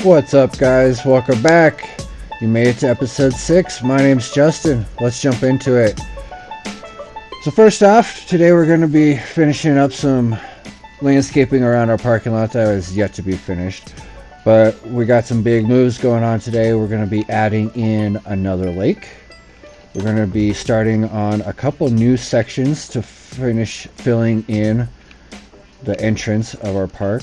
What's up, guys? Welcome back. You made it to episode 6. My name's Justin. Let's jump into it. So first off, today we're going to be finishing up some landscaping around our parking lot that is yet to be finished. But we got some big moves going on today. We're going to be adding in another lake. We're going to be starting on a couple new sections to finish filling in the entrance of our park.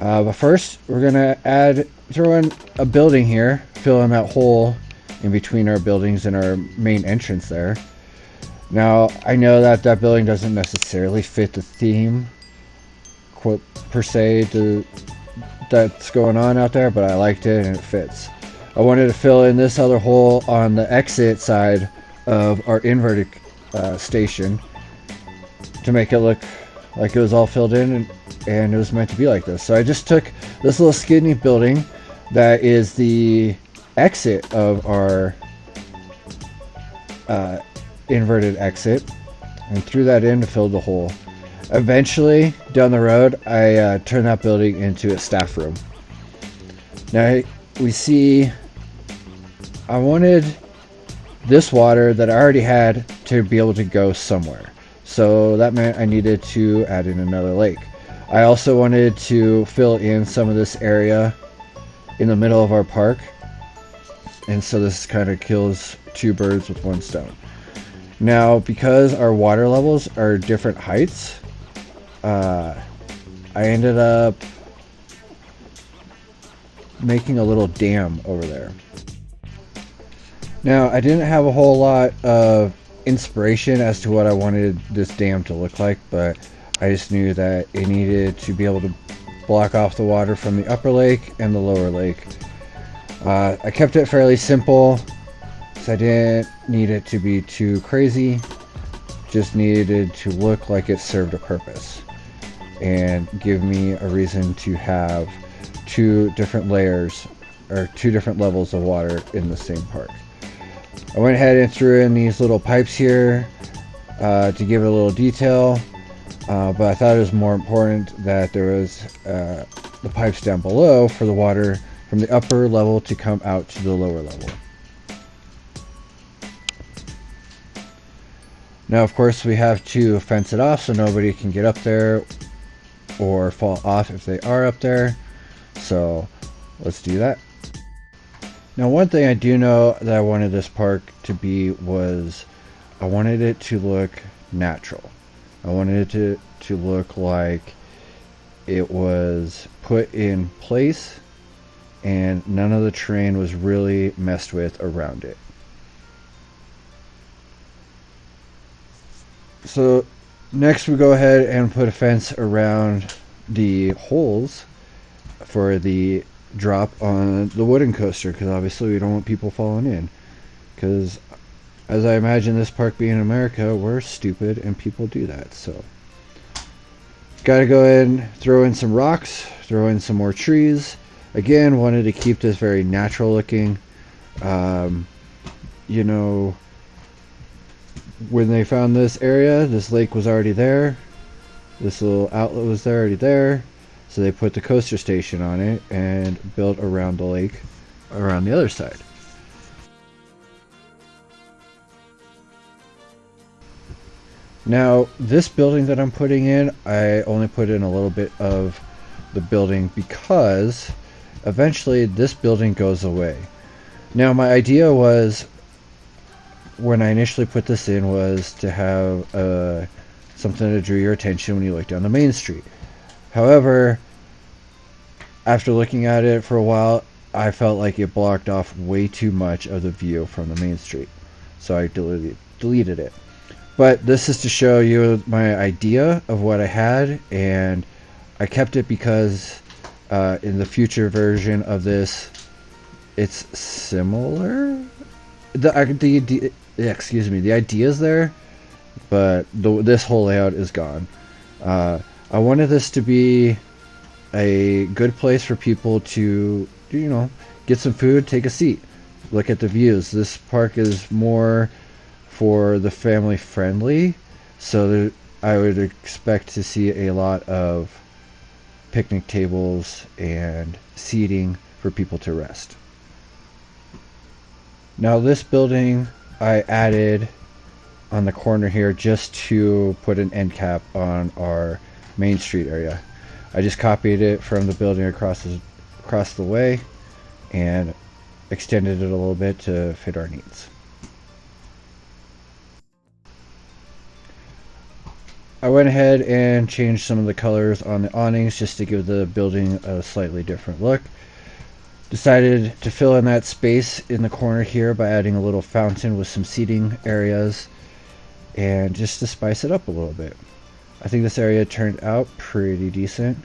But first, we're going to throw in a building here, fill in that hole in between our buildings and our main entrance there. Now, I know that that building doesn't necessarily fit the theme, quote, per se, that's going on out there, but I liked it and it fits. I wanted to fill in this other hole on the exit side of our inverted station to make it look like it was all filled in and it was meant to be like this. So I just took this little skinny building that is the exit of our inverted exit and threw that in to fill the hole. Eventually, down the road, I turned that building into a staff room. Now we see I wanted this water that I already had to be able to go somewhere. So that meant I needed to add in another lake. I also wanted to fill in some of this area in the middle of our park. And so this kind of kills two birds with one stone. Now, because our water levels are different heights, I ended up making a little dam over there. Now, I didn't have a whole lot of inspiration as to what I wanted this dam to look like, but I just knew that it needed to be able to block off the water from the upper lake and the lower lake. I kept it fairly simple, so I didn't need it to be too crazy, just needed to look like it served a purpose and give me a reason to have two different layers or two different levels of water in the same park. I went ahead and threw in these little pipes here to give it a little detail, but I thought it was more important that there was the pipes down below for the water from the upper level to come out to the lower level. Now, of course, we have to fence it off so nobody can get up there or fall off if they are up there. So let's do that. Now, one thing I do know that I wanted this park to be was I wanted it to look natural. I wanted it to look like it was put in place and none of the terrain was really messed with around it. So next we go ahead and put a fence around the holes for the drop on the wooden coaster, because obviously we don't want people falling in, because as I imagine this park being in America, we're stupid and people do that. So gotta go ahead and throw in some rocks, throw in some more trees. Again, wanted to keep this very natural looking. You know, when they found this area, this lake was already there, this little outlet was already there, so they put the coaster station on it and built around the lake around the other side. Now, this building that I'm putting in, I only put in a little bit of the building because eventually this building goes away. Now, my idea was, when I initially put this in, was to have something to draw your attention when you look down the main street. However, after looking at it for a while, I felt like it blocked off way too much of the view from the main street. So I deleted it. But this is to show you my idea of what I had, and I kept it because in the future version of this, it's similar. The idea's there, but this whole layout is gone. I wanted this to be a good place for people to, you know, get some food, take a seat, look at the views. This park is more for the family friendly, so I would expect to see a lot of picnic tables and seating for people to rest. Now this building I added on the corner here just to put an end cap on our Main Street area. I just copied it from the building across the way and extended it a little bit to fit our needs. I went ahead and changed some of the colors on the awnings just to give the building a slightly different look. Decided to fill in that space in the corner here by adding a little fountain with some seating areas and just to spice it up a little bit. I think this area turned out pretty decent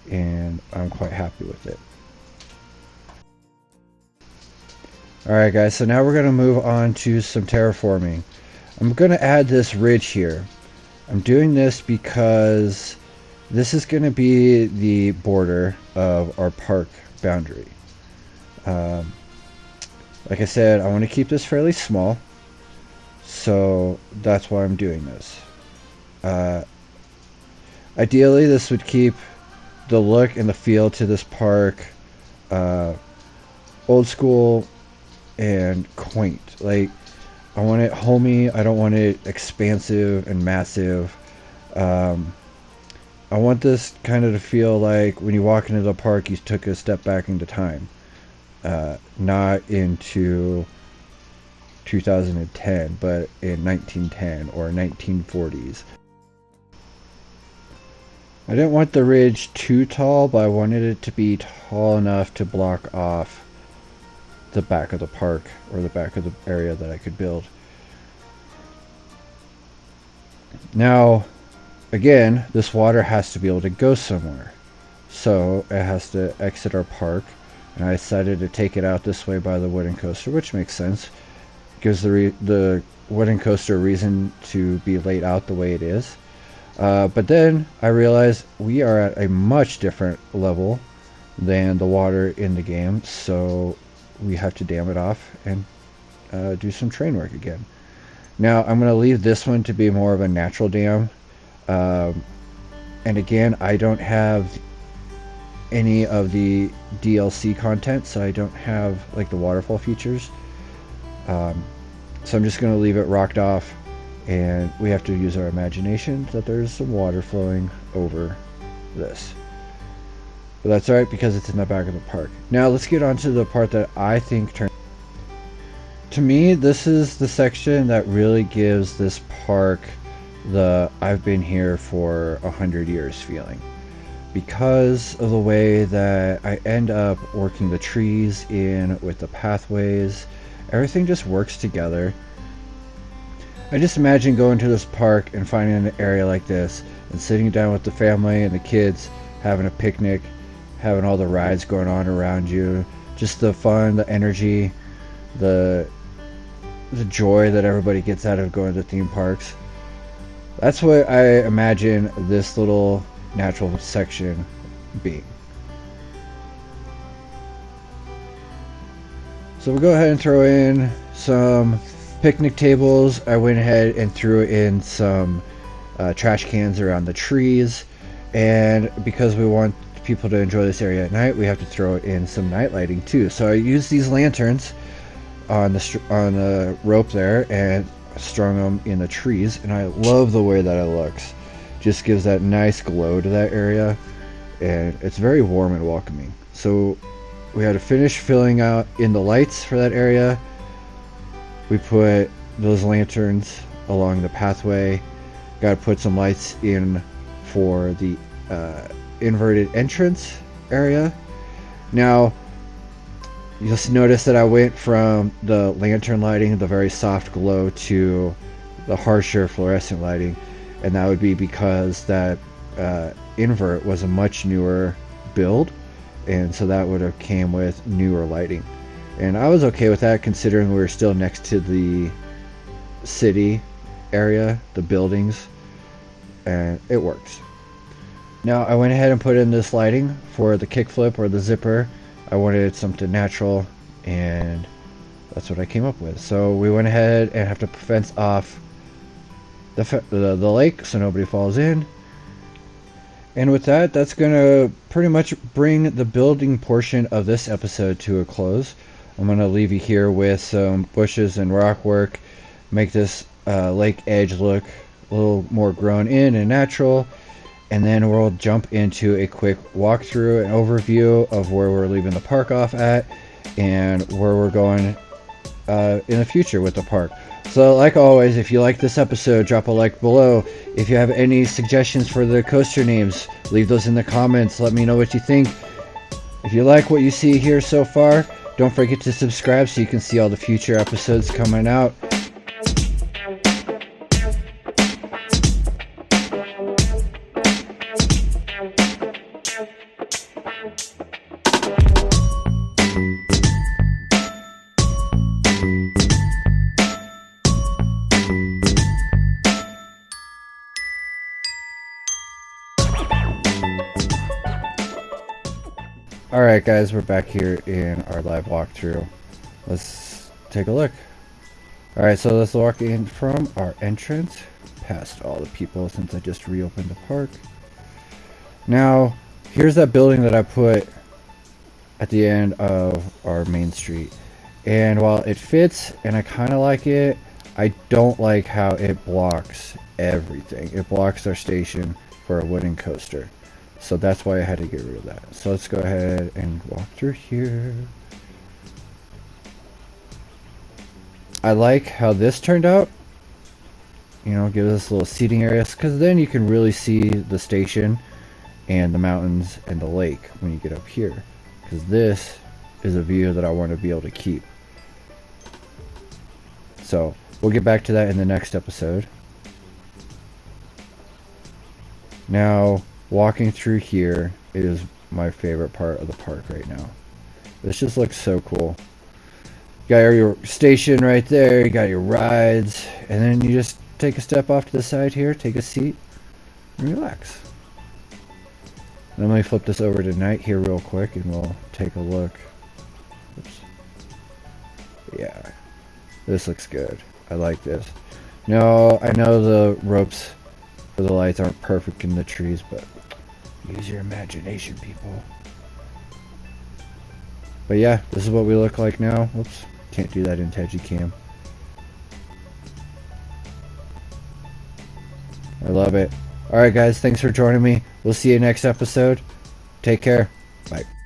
and I'm quite happy with it. Alright guys, so now we're going to move on to some terraforming. I'm going to add this ridge here. I'm doing this because this is going to be the border of our park boundary. Like I said, I want to keep this fairly small, so that's why I'm doing this. Ideally, this would keep the look and the feel to this park old school and quaint. Like, I want it homey. I don't want it expansive and massive. I want this kind of to feel like when you walk into the park, you took a step back into time. Not into 2010, but in 1910 or 1940s. I didn't want the ridge too tall, but I wanted it to be tall enough to block off the back of the park or the back of the area that I could build. Now, again, this water has to be able to go somewhere. So it has to exit our park. And I decided to take it out this way by the wooden coaster, which makes sense. Gives the wooden coaster a reason to be laid out the way it is. But then I realized we are at a much different level than the water in the game, so we have to dam it off and do some train work again. Now I'm going to leave this one to be more of a natural dam. And again, I don't have any of the DLC content, so I don't have like the waterfall features. So I'm just going to leave it rocked off, and we have to use our imagination that there's some water flowing over this. But that's alright because it's in the back of the park. Now let's get on to the part that I think to me, this is the section that really gives this park the I've been here for 100 years feeling. Because of the way that I end up working the trees in with the pathways, everything just works together. I just imagine going to this park and finding an area like this and sitting down with the family and the kids, having a picnic, having all the rides going on around you, just the fun, the energy, the joy that everybody gets out of going to theme parks. That's what I imagine this little natural section being. So we'll go ahead and throw in some picnic tables. I went ahead and threw in some trash cans around the trees, and because we want people to enjoy this area at night, we have to throw in some night lighting too. So I used these lanterns on the rope there and strung them in the trees, and I love the way that it looks. Just gives that nice glow to that area, and it's very warm and welcoming. So we had to finish filling out in the lights for that area. We put those lanterns along the pathway. Got to put some lights in for the inverted entrance area. Now you'll just notice that I went from the lantern lighting, the very soft glow, to the harsher fluorescent lighting. And that would be because that invert was a much newer build, and so that would have came with newer lighting. And I was okay with that considering we were still next to the city area, the buildings, and it works. Now I went ahead and put in this lighting for the kickflip or the zipper. I wanted something natural, and that's what I came up with. So we went ahead and have to fence off the lake so nobody falls in, And with that, that's going to pretty much bring the building portion of this episode to a close. I'm going to leave you here with some bushes and rock work, make this lake edge look a little more grown in and natural, and then we'll jump into a quick walkthrough and overview of where we're leaving the park off at and where we're going in the future with the park. So like always, if you like this episode, drop a like below. If you have any suggestions for the coaster names, leave those in the comments. Let me know what you think. If you like what you see here so far, don't forget to subscribe so you can see all the future episodes coming out. Alright guys, we're back here in our live walkthrough. Let's take a look. Alright, so let's walk in from our entrance, past all the people since I just reopened the park. Now, here's that building that I put at the end of our main street. And while it fits and I kind of like it, I don't like how it blocks everything. It blocks our station for a wooden coaster. So that's why I had to get rid of that. So let's go ahead and walk through here. I like how this turned out. You know, give us little seating areas, because then you can really see the station and the mountains and the lake when you get up here. Because this is a view that I want to be able to keep. So we'll get back to that in the next episode. Now, walking through here is my favorite part of the park right now. This just looks so cool. You got your station right there, you got your rides, and then you just take a step off to the side here, take a seat, and relax. Let me flip this over to night here real quick and we'll take a look. Oops. Yeah, this looks good. I like this. No, I know the ropes for the lights aren't perfect in the trees, but use your imagination, people. But yeah, this is what we look like now. Whoops, can't do that in Tagicam. I love it. Alright guys, thanks for joining me. We'll see you next episode. Take care. Bye.